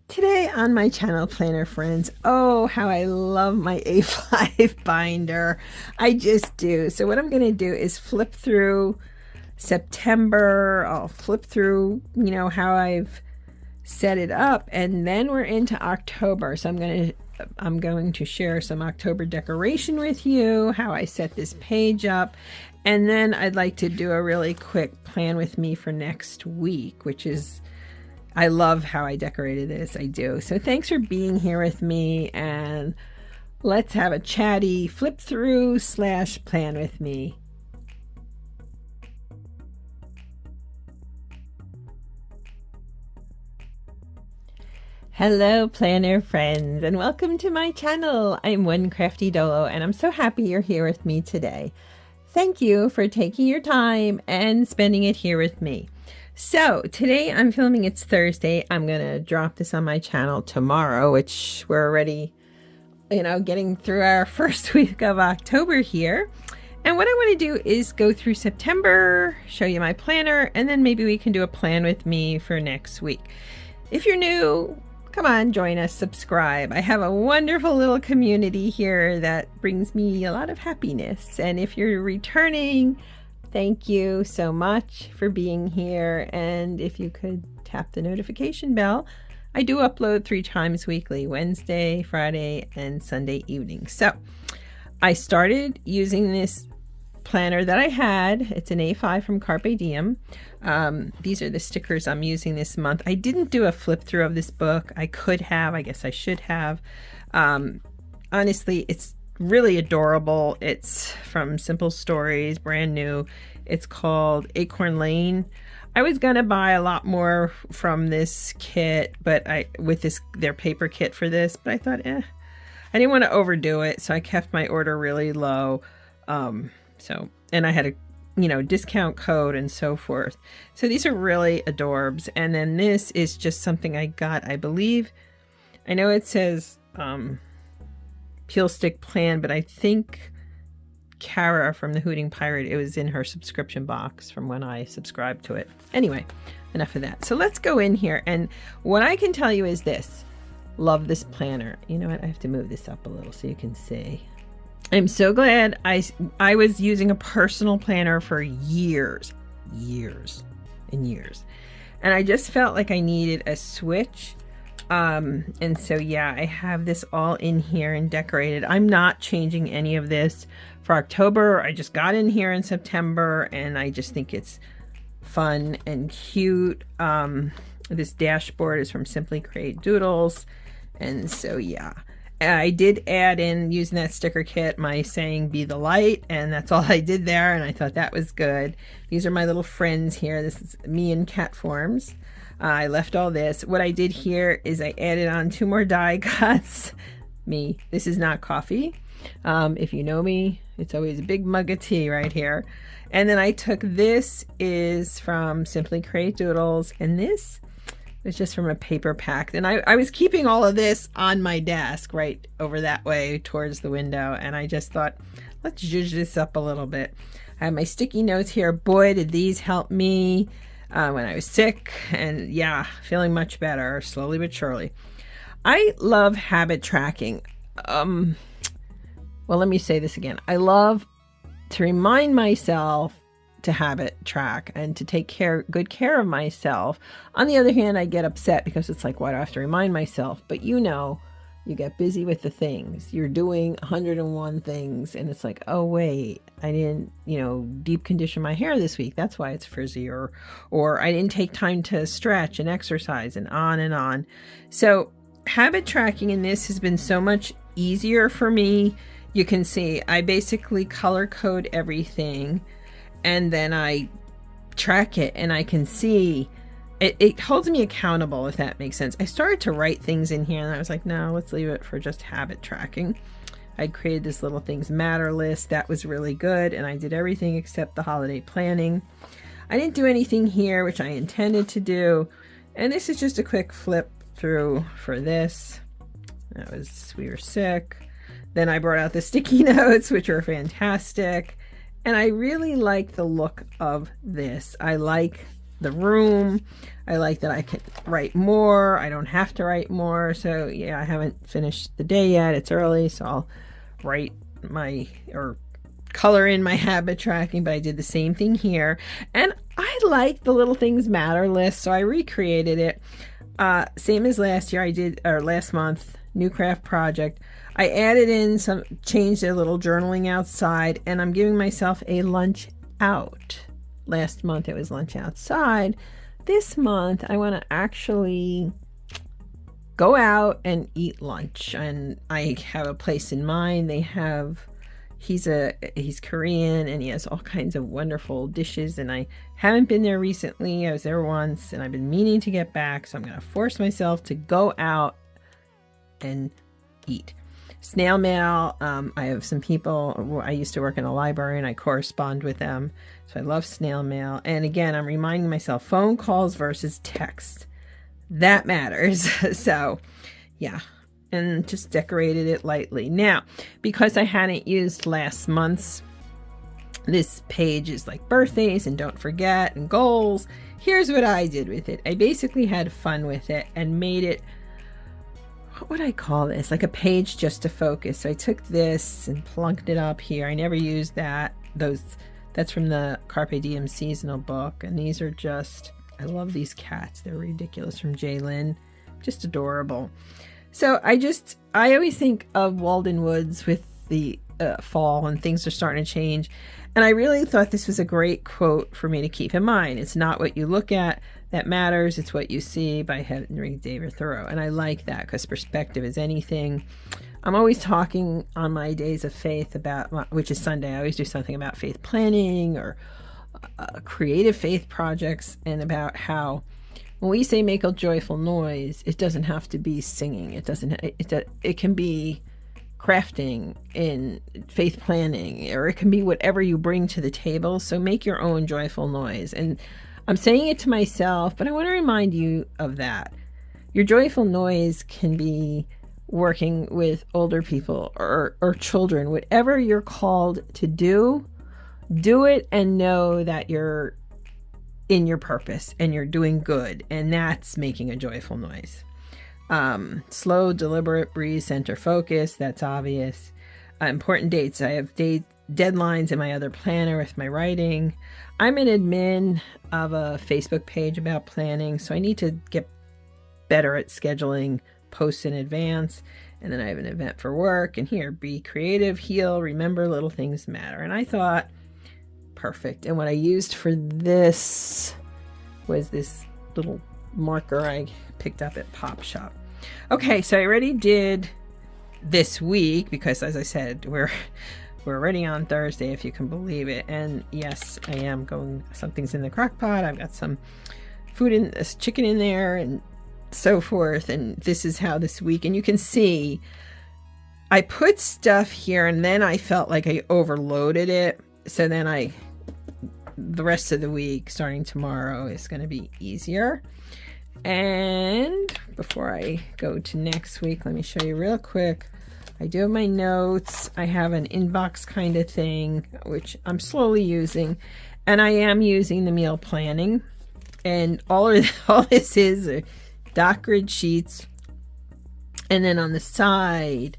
Today on my channel, Planner Friends, oh, how I love my A5 binder. I just do. So what I'm going to do is flip through September. I'll flip through, how I've set it up, and then we're into October. So I'm going to share some October decoration with you, how I set this page up, and then I'd like to do a really quick plan with me for next week, which is, I love how I decorated this. I do. So thanks for being here with me, and let's have a chatty flip through / plan with me. Hello planner friends, and welcome to my channel. I'm One Crafty Dolo, and I'm so happy you're here with me today. Thank you for taking your time and spending it here with me. So today I'm filming, it's Thursday. I'm gonna drop this on my channel tomorrow, which we're already, getting through our first week of October here. And what I want to do is go through September, show you my planner, and then maybe we can do a plan with me for next week. If you're new, come on, join us, subscribe. I have a wonderful little community here that brings me a lot of happiness. And if you're returning, thank you so much for being here. And if you could tap the notification bell, I do upload 3 times weekly, Wednesday, Friday, and Sunday evening. So I started using this planner that I had. It's an A5 from Carpe Diem. These are the stickers I'm using this month. I didn't do a flip through of this book. I could have, I guess I should have. Honestly, it's really adorable. It's from Simple Stories, brand new. It's called Acorn Lane. I was gonna buy a lot more from this kit, but their paper kit for this, but I thought, I didn't want to overdo it, so I kept my order really low. And I had a discount code and so forth. So these are really adorbs. And then this is just something I got, I believe. I know it says Peel Stick Plan, but I think Kara from the Hooting Pirate, it was in her subscription box from when I subscribed to it. Anyway, enough of that. So let's go in here. And what I can tell you is this. Love this planner. You know what? I have to move this up a little so you can see. I'm so glad I was using a personal planner for years. And I just felt like I needed a switch. And so, yeah, I have this all in here and decorated. I'm not changing any of this for October. I just got in here in September, and I just think it's fun and cute. This dashboard is from Simply Create Doodles. And so, yeah. I did add in, using that sticker kit, my saying be the light, and that's all I did there, and I thought that was good. These are my little friends here. This is me in cat forms. I left all this. What I did here is I added on 2 more die cuts. This is not coffee. If you know me, it's always a big mug of tea right here. And then I took, this is from Simply Create Doodles, and this it's just from a paper pack. And I was keeping all of this on my desk right over that way towards the window. And I just thought, let's zhuzh this up a little bit. I have my sticky notes here. Boy, did these help me when I was sick. And yeah, feeling much better, slowly but surely. I love habit tracking. Well, let me say this again. I love to remind myself to habit track and to take good care of myself. On the other hand, I get upset because it's like, why do I have to remind myself? But you get busy with the things. You're doing 101 things, and it's like, oh wait, I didn't, deep condition my hair this week. That's why it's frizzy, or I didn't take time to stretch and exercise, and on and on. So habit tracking in this has been so much easier for me. You can see I basically color code everything, and then I track it, and I can see it holds me accountable, if that makes sense. I started to write things in here, and I was like, no, let's leave it for just habit tracking. I created this little things matter list. That was really good, and I did everything except the holiday planning. I didn't do anything here, which I intended to do, and this is just a quick flip through for this. We were sick. Then I brought out the sticky notes, which are fantastic. And I really like the look of this. I like the room. I like that I can write more. I don't have to write more. So yeah, I haven't finished the day yet. It's early, so I'll write or color in my habit tracking, but I did the same thing here. And I like the little things matter list, so I recreated it. Same as last year, or last month, new craft project. I added in changed a little journaling outside, and I'm giving myself a lunch out. Last month it was lunch outside. This month I want to actually go out and eat lunch, and I have a place in mind. He's Korean, and he has all kinds of wonderful dishes, and I haven't been there recently. I was there once, and I've been meaning to get back, so I'm going to force myself to go out and eat. Snail mail. I have some people, I used to work in a library and I correspond with them, so I love snail mail. And again, I'm reminding myself, phone calls versus text, that matters. So yeah, and just decorated it lightly. Now, because I hadn't used last month's, this page is like birthdays and don't forget and goals. Here's what I did with it. I basically had fun with it and made it, what would I call this? Like a page just to focus. So I took this and plunked it up here. I never used that. That's from the Carpe Diem seasonal book. And these are just, I love these cats. They're ridiculous, from Jaylyn. Just adorable. So I always think of Walden Woods with the fall, and things are starting to change. And I really thought this was a great quote for me to keep in mind. It's not what you look at that matters, it's what you see, by Henry David Thoreau. And I like that because perspective is anything. I'm always talking on my days of faith about, which is Sunday, I always do something about faith planning or creative faith projects, and about how when we say make a joyful noise, it doesn't have to be singing. It can be crafting in faith planning, or it can be whatever you bring to the table. So make your own joyful noise. And I'm saying it to myself, but I want to remind you of that. Your joyful noise can be working with older people or children. Whatever you're called to do it, and know that you're in your purpose and you're doing good. And that's making a joyful noise. Slow, deliberate, breathe, center, focus. That's obvious. Important dates. I have deadlines in my other planner with my writing. I'm an admin of a Facebook page about planning, so I need to get better at scheduling posts in advance. And then I have an event for work, and here, be creative, heal, remember, little things matter. And I thought, perfect. And what I used for this was this little marker I picked up at Pop Shop. Okay, so I already did this week, because as I said, we're already on Thursday, if you can believe it. And yes, I am going, something's in the crock pot. I've got some food chicken in there and so forth. And this is how this week, and you can see I put stuff here, and then I felt like I overloaded it. So then the rest of the week, starting tomorrow, is going to be easier. And before I go to next week, let me show you real quick. I do have my notes. I have an inbox kind of thing, which I'm slowly using. And I am using the meal planning. And all this is are doc grid sheets. And then on the side,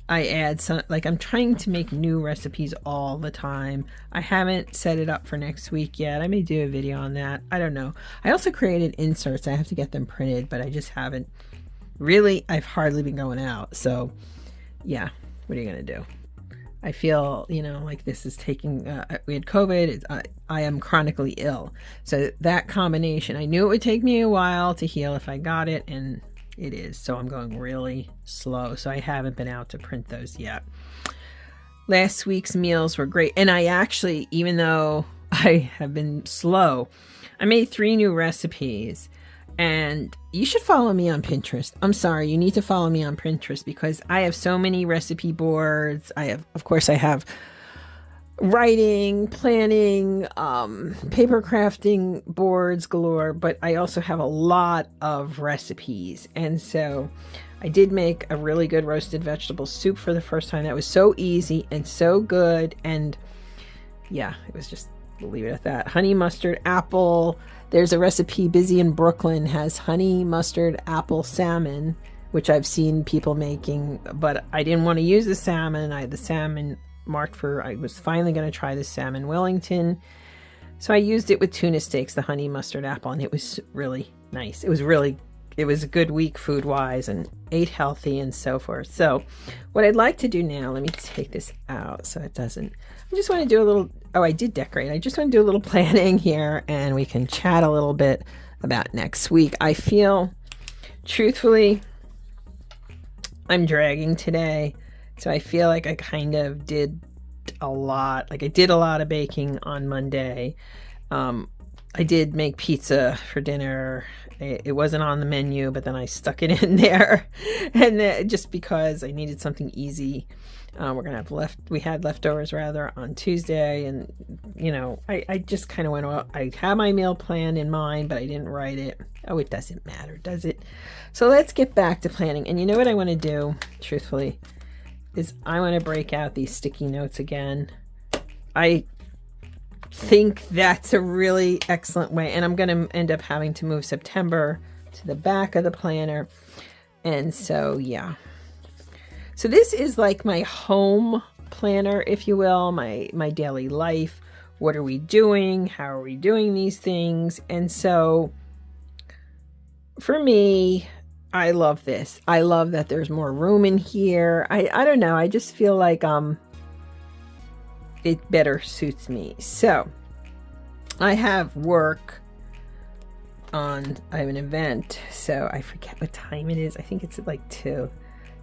I add some, like, I'm trying to make new recipes all the time. I haven't set it up for next week yet. I may do a video on that. I don't know. I also created inserts. I have to get them printed, but I just haven't really. I've hardly been going out. So yeah, what are you going to do? I feel, like this is taking, we had COVID. I am chronically ill. So that combination, I knew it would take me a while to heal if I got it, and it is. So I'm going really slow. So I haven't been out to print those yet. Last week's meals were great. And I actually, even though I have been slow, I made 3 new recipes. And you should follow me on Pinterest. I'm sorry, you need to follow me on Pinterest, because I have so many recipe boards. I have writing, planning, paper crafting boards galore, but I also have a lot of recipes. And so I did make a really good roasted vegetable soup for the first time. That was so easy and so good. And yeah, it was just we'll leave it at that. Honey mustard apple. There's a recipe, Busy in Brooklyn has honey mustard apple salmon, which I've seen people making, but I didn't want to use the salmon. I had the salmon marked for, I was finally going to try the salmon Wellington. So I used it with tuna steaks, the honey mustard apple, and it was really nice. It was a good week food-wise, and ate healthy and so forth. So what I'd like to do now, let me take this out so it doesn't, I just want to do a little, oh, I did decorate. I just want to do a little planning here, and we can chat a little bit about next week. I feel, truthfully, I'm dragging today, so I feel like I kind of did a lot. Like I did a lot of baking on Monday. I did make pizza for dinner. It wasn't on the menu, but then I stuck it in there, and just because I needed something easy. We had leftovers rather on Tuesday, and I just kind of went, well, I had my meal plan in mind, but I didn't write it. Oh, it doesn't matter, does it? So let's get back to planning. And you know what I want to do, truthfully, is I want to break out these sticky notes again. I think that's a really excellent way, and I'm going to end up having to move September to the back of the planner. And so, yeah. So this is like my home planner, if you will, my daily life. What are we doing? How are we doing these things? And so for me, I love this. I love that there's more room in here. I don't know. I just feel like it better suits me. So I have work on, I have an event, so I forget what time it is. I think it's at like 2.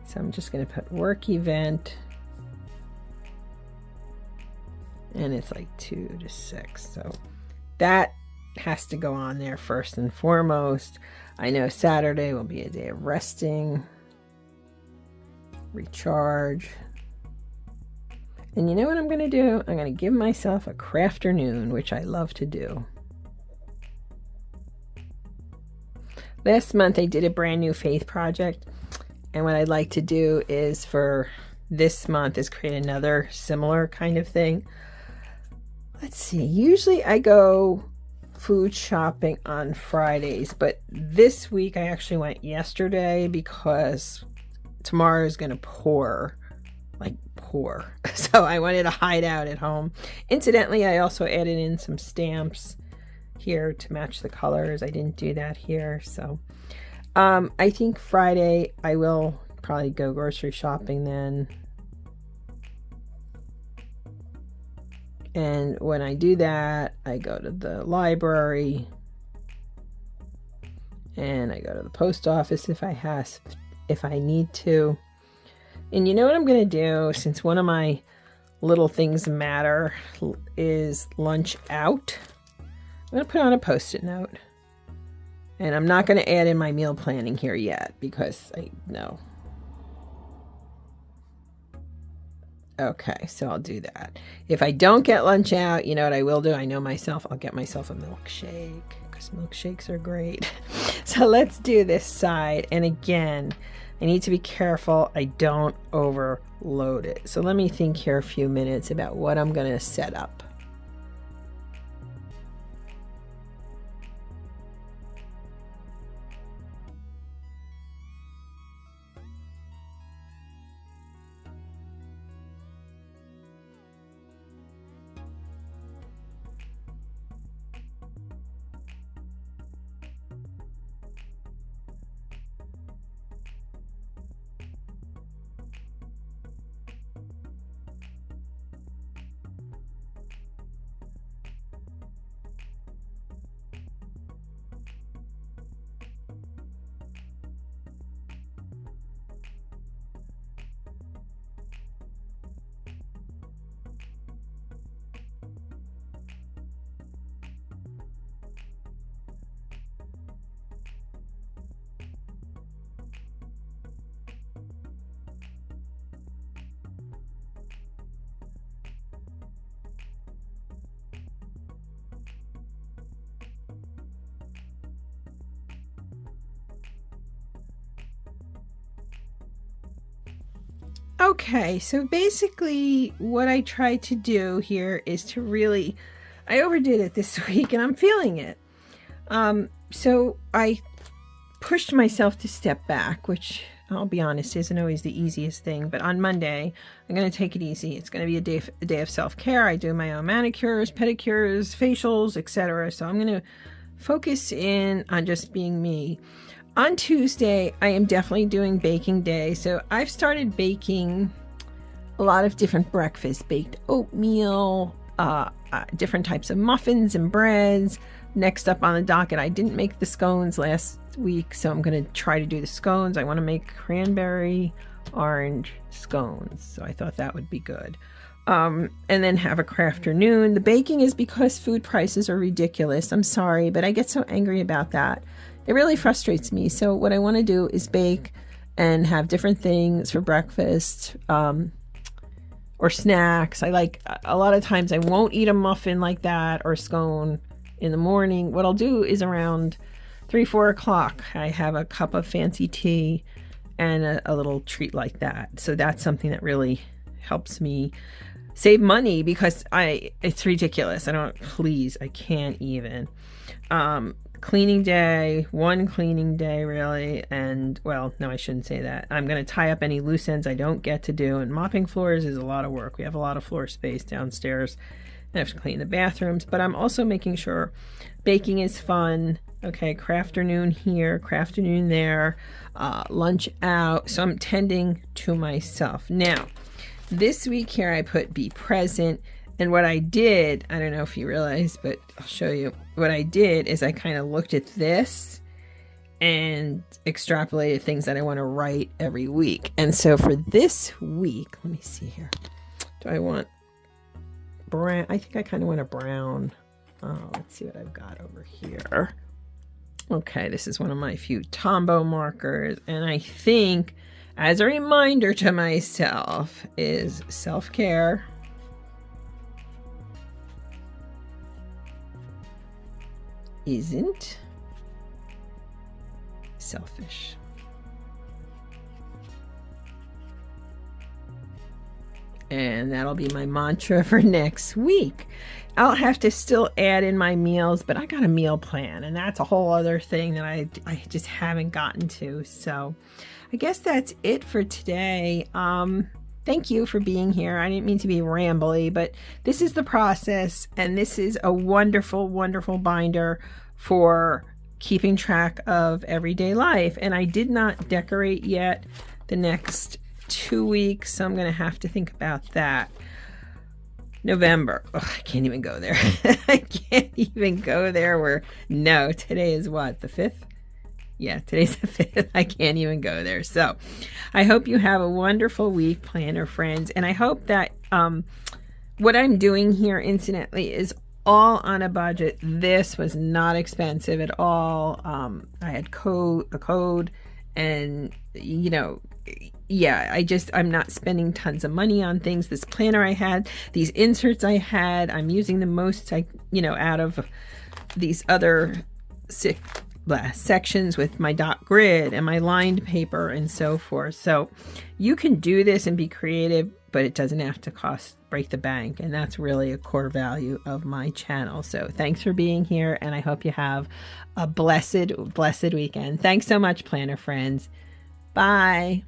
So I'm just going to put work event, and it's like 2 to 6. So that has to go on there first and foremost. I know Saturday will be a day of resting, recharge. And you know what I'm going to do? I'm going to give myself a crafternoon, which I love to do. Last month I did a brand new faith project. And what I'd like to do is for this month is create another similar kind of thing. Let's see. Usually I go food shopping on Fridays, but this week I actually went yesterday because tomorrow is going to pour. So I wanted to hide out at home. Incidentally, I also added in some stamps here to match the colors. I didn't do that here. So I think Friday I will probably go grocery shopping then. And when I do that, I go to the library and I go to the post office if I need to. And you know what I'm going to do, since one of my little things matter is lunch out, I'm going to put on a post-it note. And I'm not going to add in my meal planning here yet because I know. Okay, so I'll do that. If I don't get lunch out, you know what I will do? I know myself, I'll get myself a milkshake because milkshakes are great. So let's do this side. And again, I need to be careful I don't overload it. So let me think here a few minutes about what I'm going to set up. Okay, so basically what I try to do here is to really, I overdid it this week and I'm feeling it. So I pushed myself to step back, which I'll be honest isn't always the easiest thing. But on Monday, I'm going to take it easy. It's going to be a day of self-care. I do my own manicures, pedicures, facials, etc. So I'm going to focus in on just being me. On Tuesday, I am definitely doing baking day. So I've started baking a lot of different breakfasts, baked oatmeal, different types of muffins and breads. Next up on the docket, I didn't make the scones last week, so I'm going to try to do the scones. I want to make cranberry orange scones, so I thought that would be good. And then have a crafternoon. The baking is because food prices are ridiculous. I'm sorry, but I get so angry about that. It really frustrates me. So what I want to do is bake and have different things for breakfast, or snacks. I like, a lot of times I won't eat a muffin like that or a scone in the morning. What I'll do is around 3-4 o'clock, I have a cup of fancy tea and a little treat like that. So that's something that really helps me save money because it's ridiculous. I can't even. Cleaning day, one cleaning day really, and well, no, I shouldn't say that. I'm going to tie up any loose ends I don't get to do, and mopping floors is a lot of work. We have a lot of floor space downstairs. I have to clean the bathrooms, but I'm also making sure baking is fun. Okay, crafternoon here, crafternoon there, lunch out. So I'm tending to myself. Now, this week here I put be present. And what I did, I don't know if you realize, but I'll show you. What I did is I kind of looked at this and extrapolated things that I want to write every week. And so for this week, let me see here. Do I want brown? I think I kind of want a brown. Oh, let's see what I've got over here. Okay, this is one of my few Tombow markers. And I think, as a reminder to myself, is self-care. Isn't selfish. And that'll be my mantra for next week. I'll have to still add in my meals, but I got a meal plan, and that's a whole other thing that I just haven't gotten to. So I guess that's it for today. Thank you for being here. I didn't mean to be rambly, but this is the process, and this is a wonderful, wonderful binder for keeping track of everyday life. And I did not decorate yet the next 2 weeks, so I'm going to have to think about that. November. Oh, I can't even go there. I can't even go there. No, today is what? The 5th? Yeah, today's the 5th. I can't even go there. So I hope you have a wonderful week, planner friends. And I hope that what I'm doing here, incidentally, is all on a budget. This was not expensive at all. I had a code, and, you know, yeah, I'm not spending tons of money on things. This planner I had, these inserts I had, I'm using the most, out of these other sections with my dot grid and my lined paper and so forth. So you can do this and be creative, but it doesn't have to break the bank. And that's really a core value of my channel. So thanks for being here, and I hope you have a blessed weekend. Thanks so much, planner friends. Bye.